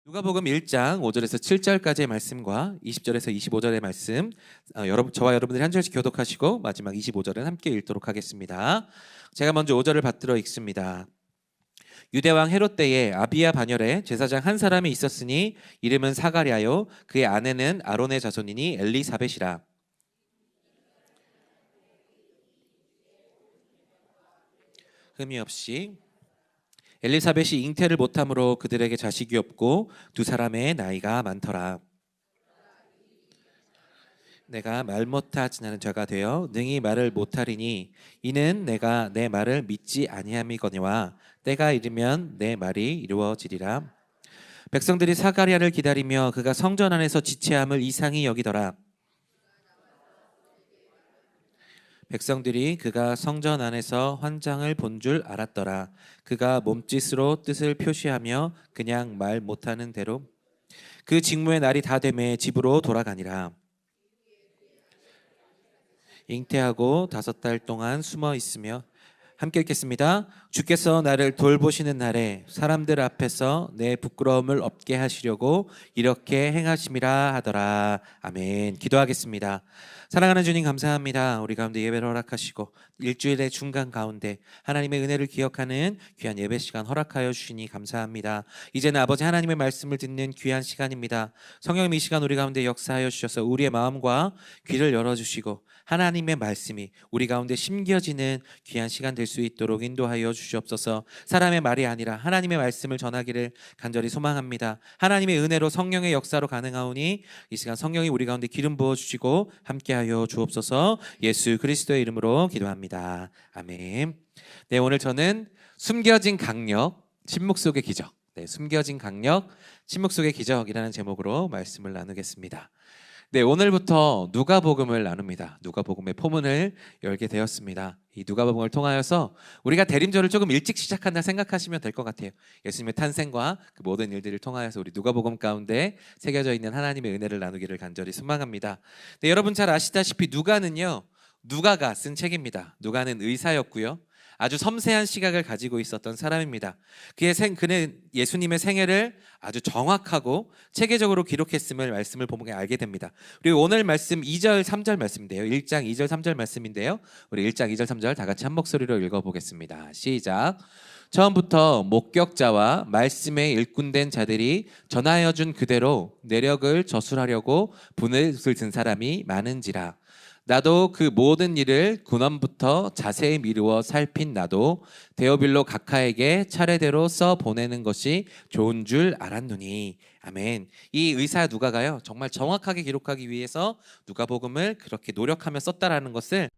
누가복음 1장 5절에서 7절까지의 말씀과 20절에서 25절의 말씀, 저와 여러분들이 한 절씩 교독하시고 마지막 25절은 함께 읽도록 하겠습니다. 제가 먼저 5절을 받들어 읽습니다. 유대왕 헤롯 때에 아비야 반열에 제사장 한 사람이 있었으니 이름은 사가랴요, 그의 아내는 아론의 자손이니 엘리사벳이라. 흠이 없이 엘리사벳이 잉태를 못함으로 그들에게 자식이 없고 두 사람의 나이가 많더라. 내가 말 못하 지나는 자가 되어 능히 말을 못하리니 이는 내가 내 말을 믿지 아니함이거니와 때가 이르면 내 말이 이루어지리라. 백성들이 사가랴를 기다리며 그가 성전 안에서 지체함을 이상히 여기더라. 백성들이 그가 성전 안에서 환장을 본 줄 알았더라. 그가 몸짓으로 뜻을 표시하며 그냥 말 못하는 대로 그 직무의 날이 다 되매 집으로 돌아가니라. 잉태하고 5달 동안 숨어 있으며 함께 읽겠습니다. 주께서 나를 돌보시는 날에 사람들 앞에서 내 부끄러움을 없게 하시려고 이렇게 행하심이라 하더라. 아멘. 기도하겠습니다. 사랑하는 주님, 감사합니다. 우리 가운데 예배를 허락하시고 일주일의 중간 가운데 하나님의 은혜를 기억하는 귀한 예배 시간 허락하여 주시니 감사합니다. 이제는 아버지 하나님의 말씀을 듣는 귀한 시간입니다. 성령님, 이 시간 우리 가운데 역사하여 주셔서 우리의 마음과 귀를 열어주시고 하나님의 말씀이 우리 가운데 심겨지는 귀한 시간 될 수 있도록 인도하여 주시옵소서. 사람의 말이 아니라 하나님의 말씀을 전하기를 간절히 소망합니다. 하나님의 은혜로 성령의 역사로 가능하오니 이 시간 성령이 우리 가운데 기름 부어주시고 함께하여 주옵소서. 예수 그리스도의 이름으로 기도합니다. 아멘. 네, 오늘 저는 숨겨진 강력, 침묵 속의 기적, 숨겨진 강력, 침묵 속의 기적이라는 제목으로 말씀을 나누겠습니다. 네, 오늘부터 누가복음을 나눕니다. 누가복음의 포문을 열게 되었습니다. 이 누가복음을 통하여서 우리가 대림절을 조금 일찍 시작한다 생각하시면 될 것 같아요. 예수님의 탄생과 그 모든 일들을 통하여서 우리 누가복음 가운데 새겨져 있는 하나님의 은혜를 나누기를 간절히 소망합니다. 네, 여러분 잘 아시다시피 누가는요, 누가가 쓴 책입니다. 누가는 의사였고요, 아주 섬세한 시각을 가지고 있었던 사람입니다. 그는 예수님의 생애를 아주 정확하고 체계적으로 기록했음을 말씀을 보면 알게 됩니다. 그리고 오늘 말씀 2절 3절 말씀인데요. 1장 2절 3절 말씀인데요. 우리 1장 2절 3절 다 같이 한 목소리로 읽어보겠습니다. 시작. 처음부터 목격자와 말씀에 일꾼된 자들이 전하여 준 그대로 내력을 저술하려고 분을 든 사람이 많은지라. 나도 그 모든 일을 근원부터 자세히 미루어 살핀 나도 데오빌로 각하에게 차례대로 써 보내는 것이 좋은 줄 알았노니. 아멘. 이 의사 누가가요, 정말 정확하게 기록하기 위해서 누가복음을 그렇게 노력하며 썼다라는 것을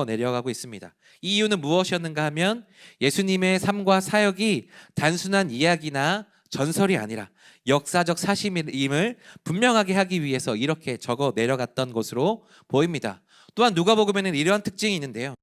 내려가고 있습니다. 이 이유는 무엇이었는가 하면 예수님의 삶과 사역이 단순한 이야기나 전설이 아니라 역사적 사실임을 분명하게 하기 위해서 이렇게 적어 내려갔던 것으로 보입니다. 또한 누가복음에는 이러한 특징이 있는데요.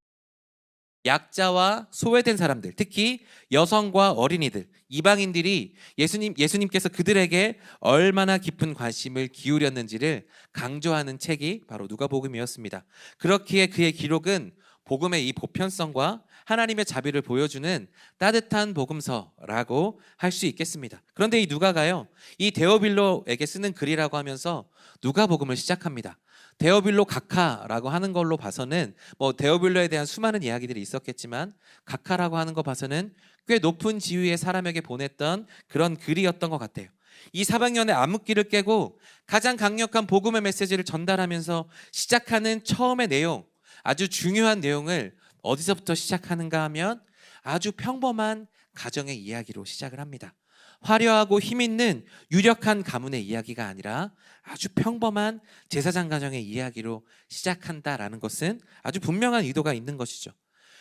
약자와 소외된 사람들, 특히 여성과 어린이들, 이방인들이 예수님께서 그들에게 얼마나 깊은 관심을 기울였는지를 강조하는 책이 바로 누가복음이었습니다. 그렇기에 그의 기록은 복음의 이 보편성과 하나님의 자비를 보여주는 따뜻한 복음서라고 할 수 있겠습니다. 그런데 이 누가가요, 이 데오빌로에게 쓰는 글이라고 하면서 누가복음을 시작합니다. 데오빌로 각하라고 하는 걸로 봐서는 데오빌로에 대한 수많은 이야기들이 있었겠지만 각하라고 하는 거 봐서는 꽤 높은 지위의 사람에게 보냈던 그런 글이었던 것 같아요. 이 사방년의 암흑기를 깨고 가장 강력한 복음의 메시지를 전달하면서 시작하는 처음의 내용, 아주 중요한 내용을 어디서부터 시작하는가 하면 아주 평범한 가정의 이야기로 시작을 합니다. 화려하고 힘있는 유력한 가문의 이야기가 아니라 아주 평범한 제사장 가정의 이야기로 시작한다라는 것은 아주 분명한 의도가 있는 것이죠.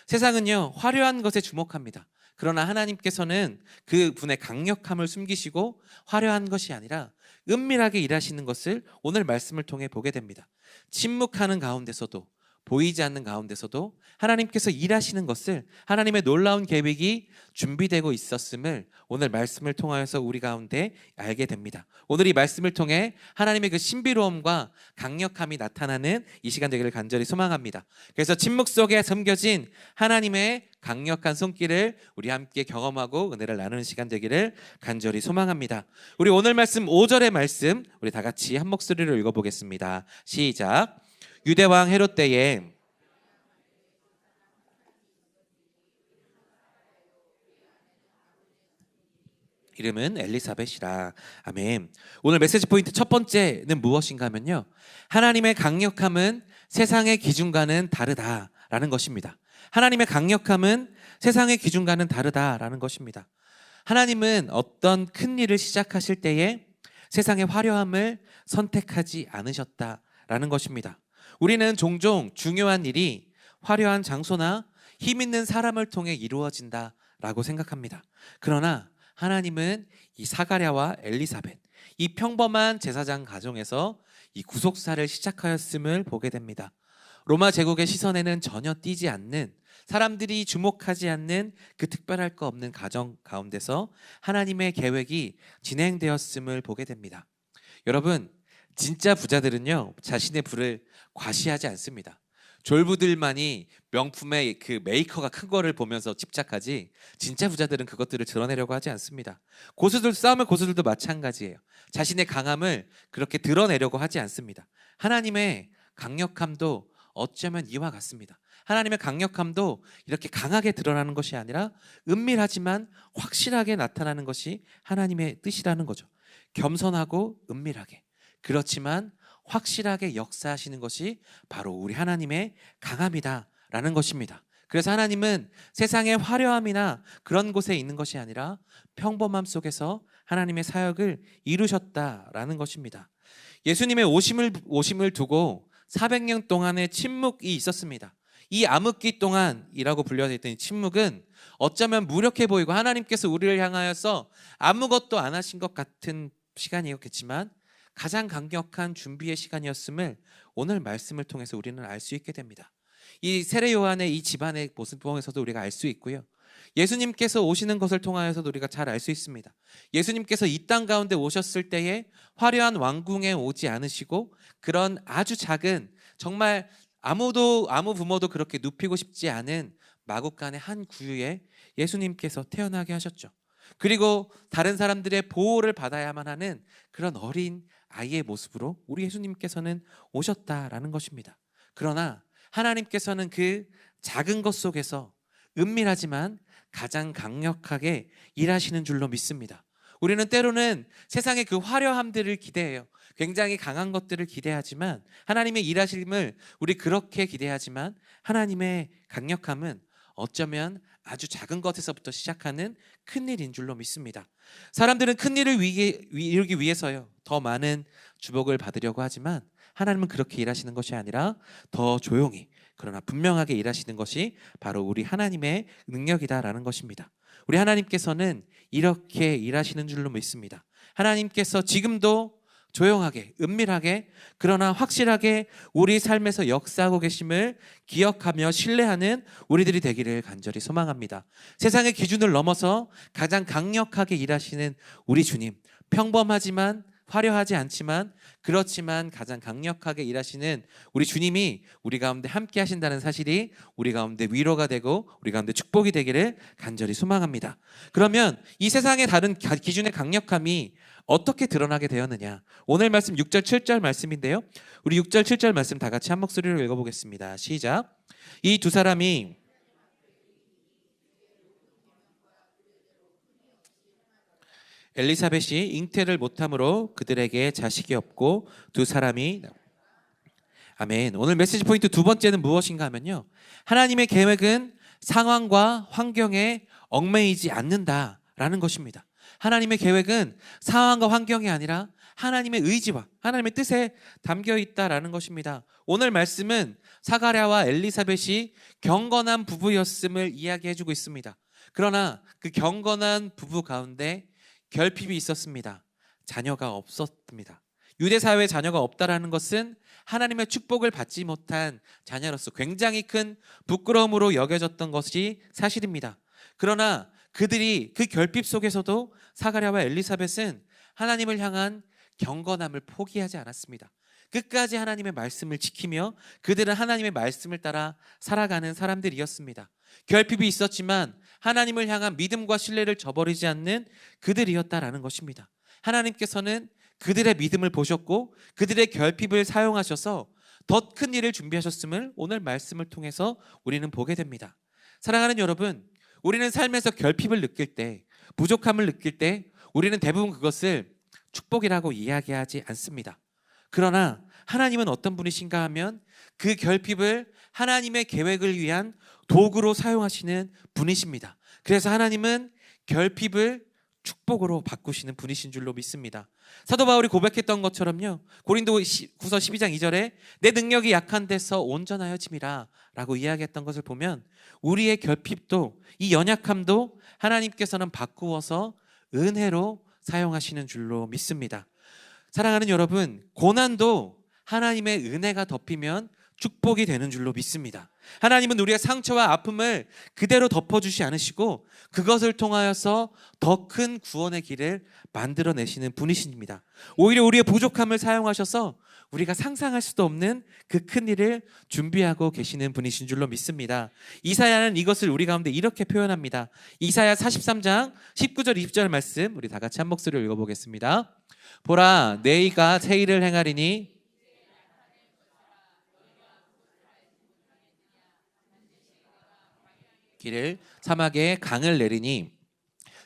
세상은요, 화려한 것에 주목합니다. 그러나 하나님께서는 그 분의 강력함을 숨기시고 화려한 것이 아니라 은밀하게 일하시는 것을 오늘 말씀을 통해 보게 됩니다. 침묵하는 가운데서도 보이지 않는 가운데서도 하나님께서 일하시는 것을, 하나님의 놀라운 계획이 준비되고 있었음을 오늘 말씀을 통하여서 우리 가운데 알게 됩니다. 오늘 이 말씀을 통해 하나님의 그 신비로움과 강력함이 나타나는 이 시간 되기를 간절히 소망합니다. 그래서 침묵 속에 숨겨진 하나님의 강력한 손길을 우리 함께 경험하고 은혜를 나누는 시간 되기를 간절히 소망합니다. 우리 오늘 말씀 5절의 말씀 우리 다 같이 한 목소리로 읽어보겠습니다. 시작. 유대왕 헤롯 때에 이름은 엘리사벳이라. 아멘. 오늘 메시지 포인트 첫 번째는 무엇인가 하면요, 하나님의 강력함은 세상의 기준과는 다르다라는 것입니다. 하나님의 강력함은 세상의 기준과는 다르다라는 것입니다. 하나님은 어떤 큰 일을 시작하실 때에 세상의 화려함을 선택하지 않으셨다라는 것입니다. 우리는 종종 중요한 일이 화려한 장소나 힘 있는 사람을 통해 이루어진다라고 생각합니다. 그러나 하나님은 이 사가랴와 엘리사벳, 이 평범한 제사장 가정에서 이 구속사를 시작하였음을 보게 됩니다. 로마 제국의 시선에는 전혀 띄지 않는, 사람들이 주목하지 않는 그 특별할 거 없는 가정 가운데서 하나님의 계획이 진행되었음을 보게 됩니다. 여러분, 진짜 부자들은요, 자신의 부를 과시하지 않습니다. 졸부들만이 명품의 그 메이커가 큰 거를 보면서 집착하지, 진짜 부자들은 그것들을 드러내려고 하지 않습니다. 고수들, 싸움의 고수들도 마찬가지예요. 자신의 강함을 그렇게 드러내려고 하지 않습니다. 하나님의 강력함도 어쩌면 이와 같습니다. 하나님의 강력함도 이렇게 강하게 드러나는 것이 아니라 은밀하지만 확실하게 나타나는 것이 하나님의 뜻이라는 거죠. 겸손하고 은밀하게, 그렇지만 확실하게 역사하시는 것이 바로 우리 하나님의 강함이다라는 것입니다. 그래서 하나님은 세상의 화려함이나 그런 곳에 있는 것이 아니라 평범함 속에서 하나님의 사역을 이루셨다라는 것입니다. 예수님의 오심을 두고 400년 동안의 침묵이 있었습니다. 이 암흑기 동안이라고 불려져 있던 이 침묵은 어쩌면 무력해 보이고 하나님께서 우리를 향하여서 아무것도 안 하신 것 같은 시간이었겠지만 가장 강력한 준비의 시간이었음을 오늘 말씀을 통해서 우리는 알 수 있게 됩니다. 이 세례 요한의 이 집안의 모습 통해서도 우리가 알 수 있고요, 예수님께서 오시는 것을 통하여서도 우리가 잘 알 수 있습니다. 예수님께서 이 땅 가운데 오셨을 때에 화려한 왕궁에 오지 않으시고 그런 아주 작은, 정말 아무 부모도 그렇게 눕히고 싶지 않은 마국간의 한 구유에 예수님께서 태어나게 하셨죠. 그리고 다른 사람들의 보호를 받아야만 하는 그런 어린 아이의 모습으로 우리 예수님께서는 오셨다라는 것입니다. 그러나 하나님께서는 그 작은 것 속에서 은밀하지만 가장 강력하게 일하시는 줄로 믿습니다. 우리는 때로는 세상의 그 화려함들을 기대해요. 굉장히 강한 것들을 기대하지만, 하나님의 일하심을 우리 그렇게 기대하지만 하나님의 강력함은 어쩌면 아주 작은 것에서부터 시작하는 큰 일인 줄로 믿습니다. 사람들은 큰 일을 이루기 위해서요, 더 많은 주복을 받으려고 하지만 하나님은 그렇게 일하시는 것이 아니라 더 조용히, 그러나 분명하게 일하시는 것이 바로 우리 하나님의 능력이다라는 것입니다. 우리 하나님께서는 이렇게 일하시는 줄로 믿습니다. 하나님께서 지금도 조용하게, 은밀하게, 그러나 확실하게 우리 삶에서 역사하고 계심을 기억하며 신뢰하는 우리들이 되기를 간절히 소망합니다. 세상의 기준을 넘어서 가장 강력하게 일하시는 우리 주님, 평범하지만 화려하지 않지만 그렇지만 가장 강력하게 일하시는 우리 주님이 우리 가운데 함께 하신다는 사실이 우리 가운데 위로가 되고 우리 가운데 축복이 되기를 간절히 소망합니다. 그러면 이 세상의 다른 기준의 강력함이 어떻게 드러나게 되었느냐? 오늘 말씀 6절 7절 말씀인데요, 우리 6절 7절 말씀 다 같이 한 목소리로 읽어보겠습니다. 시작. 이 두 사람이 엘리사벳이 잉태를 못함으로 그들에게 자식이 없고 두 사람이, 아멘. 오늘 메시지 포인트 두 번째는 무엇인가 하면요, 하나님의 계획은 상황과 환경에 얽매이지 않는다라는 것입니다. 하나님의 계획은 상황과 환경이 아니라 하나님의 의지와 하나님의 뜻에 담겨 있다라는 것입니다. 오늘 말씀은 사가랴와 엘리사벳이 경건한 부부였음을 이야기해주고 있습니다. 그러나 그 경건한 부부 가운데 결핍이 있었습니다. 자녀가 없었습니다. 유대 사회에 자녀가 없다라는 것은 하나님의 축복을 받지 못한 자녀로서 굉장히 큰 부끄러움으로 여겨졌던 것이 사실입니다. 그러나 그들이 그 결핍 속에서도 사가랴와 엘리사벳은 하나님을 향한 경건함을 포기하지 않았습니다. 끝까지 하나님의 말씀을 지키며 그들은 하나님의 말씀을 따라 살아가는 사람들이었습니다. 결핍이 있었지만 하나님을 향한 믿음과 신뢰를 저버리지 않는 그들이었다라는 것입니다. 하나님께서는 그들의 믿음을 보셨고 그들의 결핍을 사용하셔서 더 큰 일을 준비하셨음을 오늘 말씀을 통해서 우리는 보게 됩니다. 사랑하는 여러분, 우리는 삶에서 결핍을 느낄 때, 부족함을 느낄 때 우리는 대부분 그것을 축복이라고 이야기하지 않습니다. 그러나 하나님은 어떤 분이신가 하면 그 결핍을 하나님의 계획을 위한 도구로 사용하시는 분이십니다. 그래서 하나님은 결핍을 축복으로 바꾸시는 분이신 줄로 믿습니다. 사도 바울이 고백했던 것처럼요, 고린도후서 12장 2절에 내 능력이 약한 데서 온전하여짐이라 라고 이야기했던 것을 보면 우리의 결핍도, 이 연약함도 하나님께서는 바꾸어서 은혜로 사용하시는 줄로 믿습니다. 사랑하는 여러분, 고난도 하나님의 은혜가 덮이면 축복이 되는 줄로 믿습니다. 하나님은 우리의 상처와 아픔을 그대로 덮어주지 않으시고 그것을 통하여서 더 큰 구원의 길을 만들어내시는 분이십니다. 오히려 우리의 부족함을 사용하셔서 우리가 상상할 수도 없는 그 큰 일을 준비하고 계시는 분이신 줄로 믿습니다. 이사야는 이것을 우리 가운데 이렇게 표현합니다. 이사야 43장 19절 20절 말씀 우리 다 같이 한 목소리로 읽어보겠습니다. 보라, 내가 새 일을 행하리니 길을 사막에 강을 내리니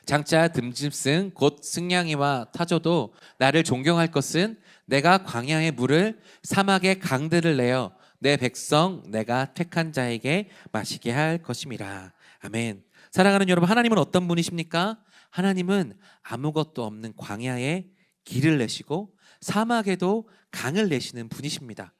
장차 듬짐승 곧 승냥이와 타조도 나를 존경할 것은 내가 광야의 물을 사막의 강들을 내어 내 백성 내가 택한 자에게 마시게 할 것임이라. 아멘. 사랑하는 여러분, 하나님은 어떤 분이십니까? 하나님은 아무것도 없는 광야에 길을 내시고 사막에도 강을 내시는 분이십니다.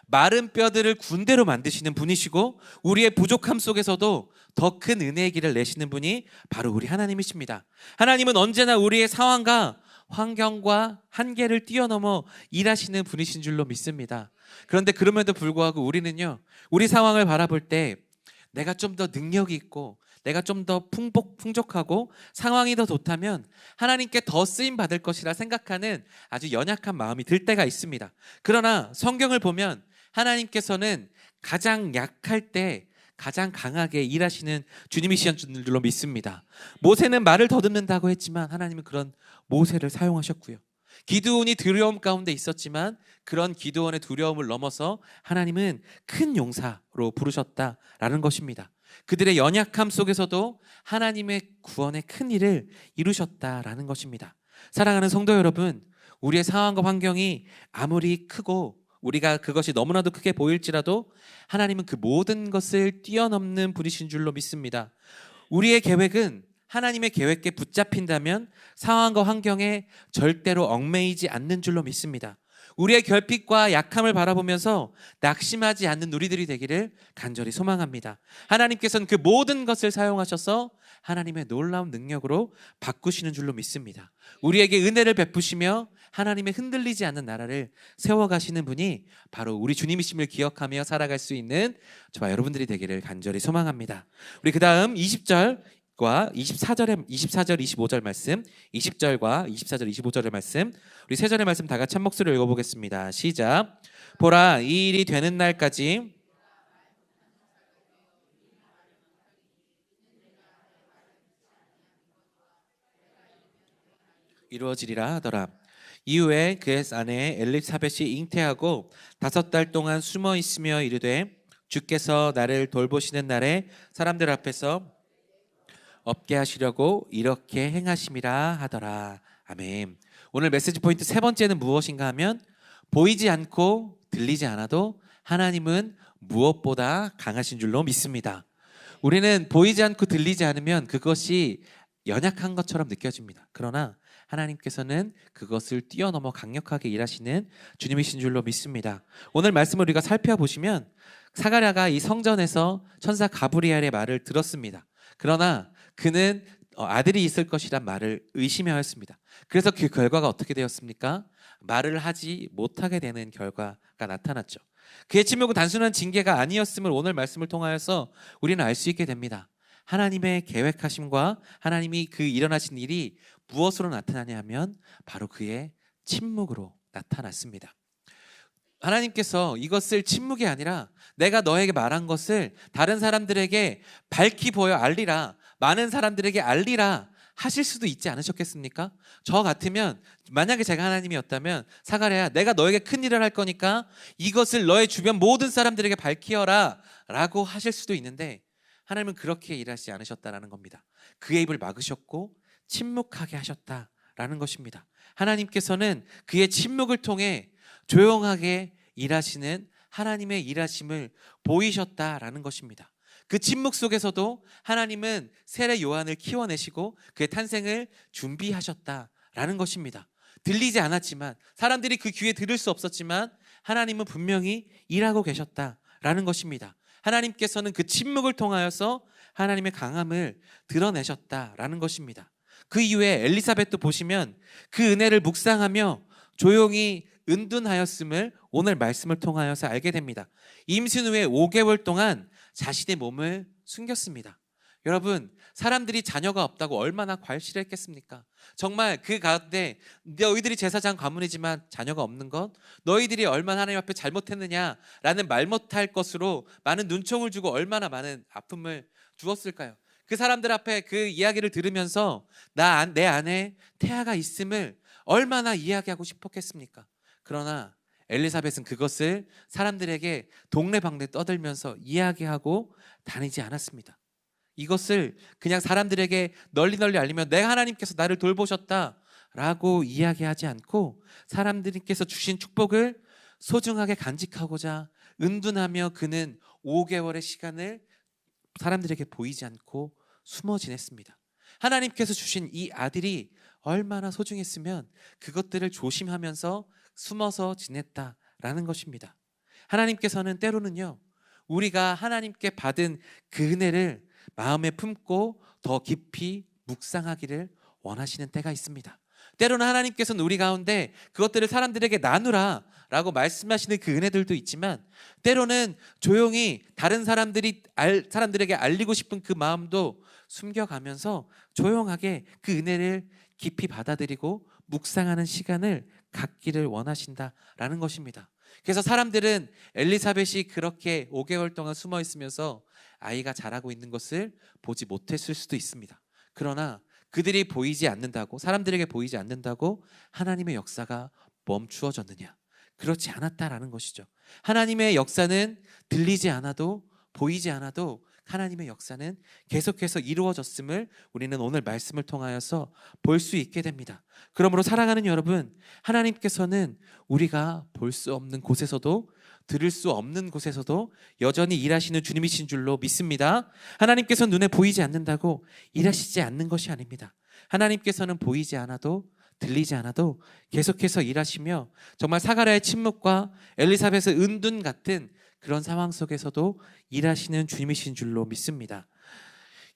마른 뼈들을 군대로 만드시는 분이시고 우리의 부족함 속에서도 더 큰 은혜의 길을 내시는 분이 바로 우리 하나님이십니다. 하나님은 언제나 우리의 상황과 환경과 한계를 뛰어넘어 일하시는 분이신 줄로 믿습니다. 그런데 그럼에도 불구하고 우리는요, 우리 상황을 바라볼 때 내가 좀 더 능력이 있고 내가 좀 더 풍족하고 상황이 더 좋다면 하나님께 더 쓰임 받을 것이라 생각하는 아주 연약한 마음이 들 때가 있습니다. 그러나 성경을 보면 하나님께서는 가장 약할 때 가장 강하게 일하시는 주님이신 줄로 믿습니다. 모세는 말을 더듬는다고 했지만 하나님은 그런 모세를 사용하셨고요. 기드온이 두려움 가운데 있었지만 그런 기드온의 두려움을 넘어서 하나님은 큰 용사로 부르셨다라는 것입니다. 그들의 연약함 속에서도 하나님의 구원의 큰 일을 이루셨다라는 것입니다. 사랑하는 성도 여러분, 우리의 상황과 환경이 아무리 크고 우리가 그것이 너무나도 크게 보일지라도 하나님은 그 모든 것을 뛰어넘는 분이신 줄로 믿습니다. 우리의 계획은 하나님의 계획에 붙잡힌다면 상황과 환경에 절대로 얽매이지 않는 줄로 믿습니다. 우리의 결핍과 약함을 바라보면서 낙심하지 않는 우리들이 되기를 간절히 소망합니다. 하나님께서는 그 모든 것을 사용하셔서 하나님의 놀라운 능력으로 바꾸시는 줄로 믿습니다. 우리에게 은혜를 베푸시며 하나님의 흔들리지 않는 나라를 세워가시는 분이 바로 우리 주님이심을 기억하며 살아갈 수 있는 저와 여러분들이 되기를 간절히 소망합니다. 우리 그 다음 20절과 24절, 25절 말씀, 20절과 24절, 25절의 말씀, 우리 세 절의 말씀 다 같이 한 목소리로 읽어보겠습니다. 시작. 보라, 이 일이 되는 날까지 이루어지리라 하더라. 이후에 그의 아내 엘리사벳이 잉태하고 5달 동안 숨어 있으며 이르되 주께서 나를 돌보시는 날에 사람들 앞에서 없게 하시려고 이렇게 행하심이라 하더라. 아멘. 오늘 메시지 포인트 세 번째는 무엇인가 하면 보이지 않고 들리지 않아도 하나님은 무엇보다 강하신 줄로 믿습니다. 우리는 보이지 않고 들리지 않으면 그것이 연약한 것처럼 느껴집니다. 그러나 하나님께서는 그것을 뛰어넘어 강력하게 일하시는 주님이신 줄로 믿습니다. 오늘 말씀을 우리가 살펴보시면 사가랴가 이 성전에서 천사 가브리엘의 말을 들었습니다. 그러나 그는 아들이 있을 것이란 말을 의심하였습니다. 그래서 그 결과가 어떻게 되었습니까? 말을 하지 못하게 되는 결과가 나타났죠. 그의 침묵은 단순한 징계가 아니었음을 오늘 말씀을 통하여서 우리는 알 수 있게 됩니다. 하나님의 계획하심과 하나님이 그 일어나신 일이 무엇으로 나타나냐 하면 바로 그의 침묵으로 나타났습니다. 하나님께서 이것을 침묵이 아니라 내가 너에게 말한 것을 다른 사람들에게 밝히 보여 알리라, 많은 사람들에게 알리라 하실 수도 있지 않으셨겠습니까? 저 같으면 만약에 제가 하나님이었다면 사가랴야, 내가 너에게 큰 일을 할 거니까 이것을 너의 주변 모든 사람들에게 밝히어라 라고 하실 수도 있는데, 하나님은 그렇게 일하시지 않으셨다라는 겁니다. 그의 입을 막으셨고 침묵하게 하셨다라는 것입니다. 하나님께서는 그의 침묵을 통해 조용하게 일하시는 하나님의 일하심을 보이셨다라는 것입니다. 그 침묵 속에서도 하나님은 세례 요한을 키워내시고 그의 탄생을 준비하셨다라는 것입니다. 들리지 않았지만, 사람들이 그 귀에 들을 수 없었지만 하나님은 분명히 일하고 계셨다라는 것입니다. 하나님께서는 그 침묵을 통하여서 하나님의 강함을 드러내셨다라는 것입니다. 그 이후에 엘리사벳도 보시면 그 은혜를 묵상하며 조용히 은둔하였음을 오늘 말씀을 통하여서 알게 됩니다. 임신 후에 5개월 동안 자신의 몸을 숨겼습니다. 여러분, 사람들이 자녀가 없다고 얼마나 괄실했겠습니까? 정말 그 가운데 너희들이 제사장 가문이지만 자녀가 없는 것, 너희들이 얼마나 하나님 앞에 잘못했느냐라는 말 못할 것으로 많은 눈총을 주고 얼마나 많은 아픔을 주었을까요? 그 사람들 앞에 그 이야기를 들으면서 내 안에 태아가 있음을 얼마나 이야기하고 싶었겠습니까? 그러나 엘리사벳은 그것을 사람들에게 동네방네 떠들면서 이야기하고 다니지 않았습니다. 이것을 그냥 사람들에게 널리 알리며 내가 하나님께서 나를 돌보셨다라고 이야기하지 않고 사람들께서 주신 축복을 소중하게 간직하고자 은둔하며 그는 5개월의 시간을 사람들에게 보이지 않고 숨어 지냈습니다. 하나님께서 주신 이 아들이 얼마나 소중했으면 그것들을 조심하면서 숨어서 지냈다라는 것입니다. 하나님께서는 때로는요, 우리가 하나님께 받은 그 은혜를 마음에 품고 더 깊이 묵상하기를 원하시는 때가 있습니다. 때로는 하나님께서는 우리 가운데 그것들을 사람들에게 나누라 라고 말씀하시는 그 은혜들도 있지만, 때로는 조용히 다른 사람들에게 알리고 싶은 그 마음도 숨겨가면서 조용하게 그 은혜를 깊이 받아들이고 묵상하는 시간을 갖기를 원하신다라는 것입니다. 그래서 사람들은 엘리사벳이 그렇게 5개월 동안 숨어 있으면서 아이가 자라고 있는 것을 보지 못했을 수도 있습니다. 그러나 그들이 보이지 않는다고, 사람들에게 보이지 않는다고 하나님의 역사가 멈추어졌느냐? 그렇지 않았다라는 것이죠. 하나님의 역사는 들리지 않아도, 보이지 않아도 하나님의 역사는 계속해서 이루어졌음을 우리는 오늘 말씀을 통하여서 볼 수 있게 됩니다. 그러므로 사랑하는 여러분, 하나님께서는 우리가 볼 수 없는 곳에서도, 들을 수 없는 곳에서도 여전히 일하시는 주님이신 줄로 믿습니다. 하나님께서는 눈에 보이지 않는다고 일하시지 않는 것이 아닙니다. 하나님께서는 보이지 않아도, 들리지 않아도 계속해서 일하시며 정말 사가랴의 침묵과 엘리사벳의 은둔 같은 그런 상황 속에서도 일하시는 주님이신 줄로 믿습니다.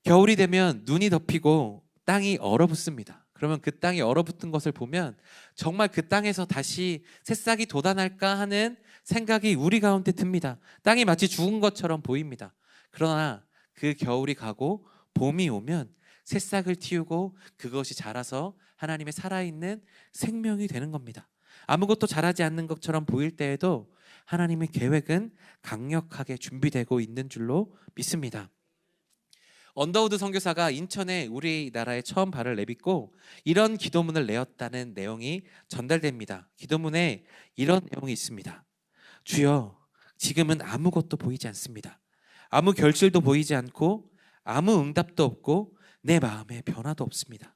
겨울이 되면 눈이 덮이고 땅이 얼어붙습니다. 그러면 그 땅이 얼어붙은 것을 보면 정말 그 땅에서 다시 새싹이 돋아날까 하는 생각이 우리 가운데 듭니다. 땅이 마치 죽은 것처럼 보입니다. 그러나 그 겨울이 가고 봄이 오면 새싹을 틔우고 그것이 자라서 하나님의 살아있는 생명이 되는 겁니다. 아무것도 자라지 않는 것처럼 보일 때에도 하나님의 계획은 강력하게 준비되고 있는 줄로 믿습니다. 언더우드 선교사가 인천에 우리나라에 처음 발을 내딛고 이런 기도문을 내었다는 내용이 전달됩니다. 기도문에 이런 내용이 있습니다. 주여, 지금은 아무것도 보이지 않습니다. 아무 결실도 보이지 않고 아무 응답도 없고 내 마음에 변화도 없습니다.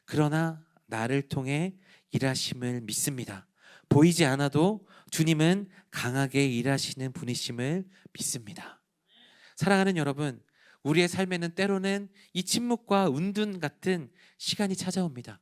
그러나 나를 통해 일하심을 믿습니다. 보이지 않아도 주님은 강하게 일하시는 분이심을 믿습니다. 사랑하는 여러분, 우리의 삶에는 때로는 이 침묵과 은둔 같은 시간이 찾아옵니다.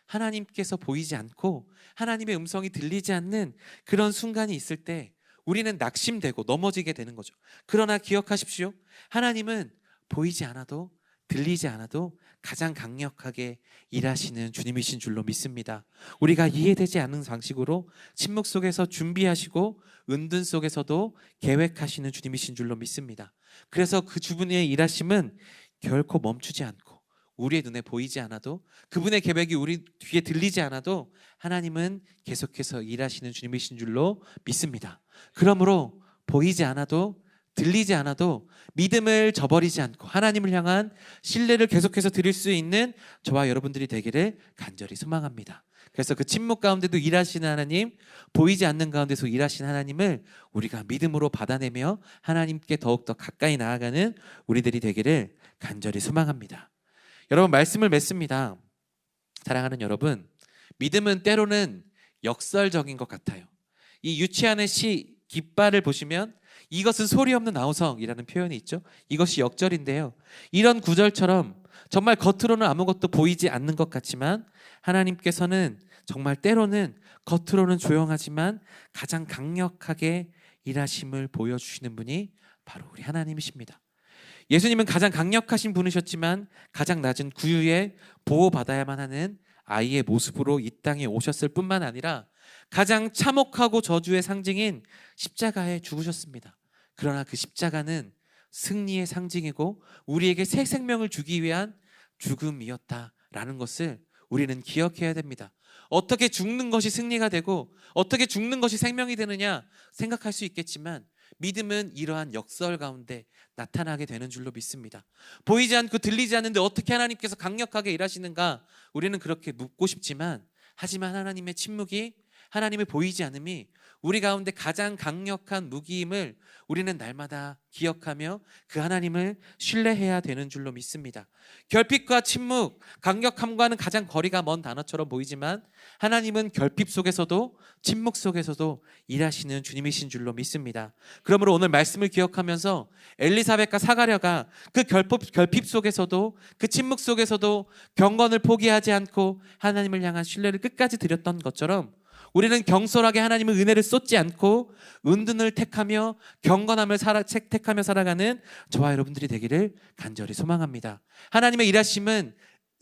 하나님께서 보이지 않고 하나님의 음성이 들리지 않는 그런 순간이 있을 때 우리는 낙심되고 넘어지게 되는 거죠. 그러나 기억하십시오. 하나님은 보이지 않아도, 들리지 않아도 가장 강력하게 일하시는 주님이신 줄로 믿습니다. 우리가 이해되지 않는 방식으로 침묵 속에서 준비하시고 은둔 속에서도 계획하시는 주님이신 줄로 믿습니다. 그래서 그 주분의 일하심은 결코 멈추지 않고 우리의 눈에 보이지 않아도 그분의 계획이 우리 귀에 들리지 않아도 하나님은 계속해서 일하시는 주님이신 줄로 믿습니다. 그러므로 보이지 않아도 들리지 않아도 믿음을 저버리지 않고 하나님을 향한 신뢰를 계속해서 드릴 수 있는 저와 여러분들이 되기를 간절히 소망합니다. 그래서 그 침묵 가운데도 일하시는 하나님, 보이지 않는 가운데서 일하시는 하나님을 우리가 믿음으로 받아내며 하나님께 더욱더 가까이 나아가는 우리들이 되기를 간절히 소망합니다. 여러분, 말씀을 맺습니다. 사랑하는 여러분, 믿음은 때로는 역설적인 것 같아요. 이 유치한의 시 깃발을 보시면 이것은 소리 없는 아우성이라는 표현이 있죠. 이것이 역절인데요. 이런 구절처럼 정말 겉으로는 아무것도 보이지 않는 것 같지만 하나님께서는 정말 때로는 겉으로는 조용하지만 가장 강력하게 일하심을 보여주시는 분이 바로 우리 하나님이십니다. 예수님은 가장 강력하신 분이셨지만 가장 낮은 구유에 보호받아야만 하는 아이의 모습으로 이 땅에 오셨을 뿐만 아니라 가장 참혹하고 저주의 상징인 십자가에 죽으셨습니다. 그러나 그 십자가는 승리의 상징이고 우리에게 새 생명을 주기 위한 죽음이었다라는 것을 우리는 기억해야 됩니다. 어떻게 죽는 것이 승리가 되고 어떻게 죽는 것이 생명이 되느냐 생각할 수 있겠지만 믿음은 이러한 역설 가운데 나타나게 되는 줄로 믿습니다. 보이지 않고 들리지 않는데 어떻게 하나님께서 강력하게 일하시는가 우리는 그렇게 묻고 싶지만 하지만 하나님의 침묵이 하나님의 보이지 않음이 우리 가운데 가장 강력한 무기임을 우리는 날마다 기억하며 그 하나님을 신뢰해야 되는 줄로 믿습니다. 결핍과 침묵, 강력함과는 가장 거리가 먼 단어처럼 보이지만 하나님은 결핍 속에서도 침묵 속에서도 일하시는 주님이신 줄로 믿습니다. 그러므로 오늘 말씀을 기억하면서 엘리사벳과 사가랴가 그 결핍 속에서도 그 침묵 속에서도 경건을 포기하지 않고 하나님을 향한 신뢰를 끝까지 드렸던 것처럼 우리는 경솔하게 하나님의 은혜를 쏟지 않고 은둔을 택하며 경건함을 택하며 살아가는 저와 여러분들이 되기를 간절히 소망합니다. 하나님의 일하심은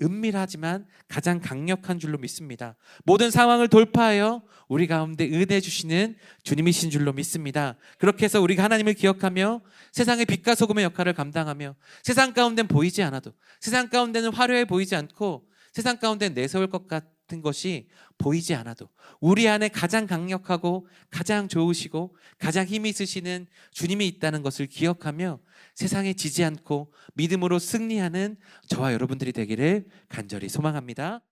은밀하지만 가장 강력한 줄로 믿습니다. 모든 상황을 돌파하여 우리 가운데 은혜 주시는 주님이신 줄로 믿습니다. 그렇게 해서 우리가 하나님을 기억하며 세상의 빛과 소금의 역할을 감당하며 세상 가운데는 보이지 않아도 세상 가운데는 화려해 보이지 않고 세상 가운데는 내세울 것 같은 것이 보이지 않아도 우리 안에 가장 강력하고 가장 좋으시고 가장 힘이 있으시는 주님이 있다는 것을 기억하며 세상에 지지 않고 믿음으로 승리하는 저와 여러분들이 되기를 간절히 소망합니다.